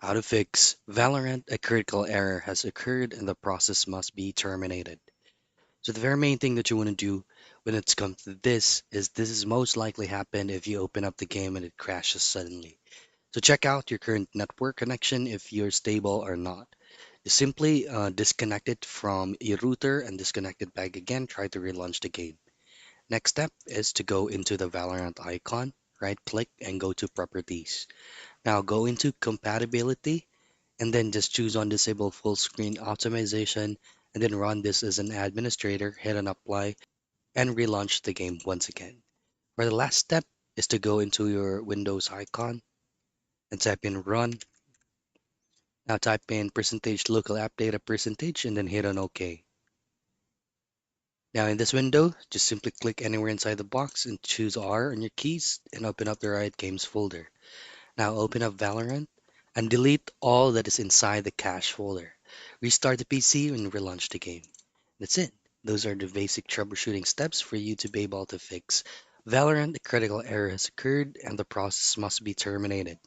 How to fix Valorant, a critical error has occurred and the process must be terminated. So the very main thing that you want to do when it comes to this is most likely happen if you open up the game and it crashes suddenly. So check out your current network connection if you're stable or not. You simply disconnect it from your router and disconnect it back again. Try to relaunch the game. Next step is to go into the Valorant icon, right click and go to properties. Now go into compatibility and then just choose on disable full screen optimization and then run this as an administrator, hit on apply and relaunch the game once again. For the last step is to go into your Windows icon and type in run. Now type in percentage local app data percentage and then hit on OK. Now in this window, just simply click anywhere inside the box and choose R on your keys and open up the Riot Games folder. Now open up Valorant and delete all that is inside the cache folder. Restart the PC and relaunch the game. That's it. Those are the basic troubleshooting steps for you to be able to fix Valorant. A critical error has occurred and the process must be terminated.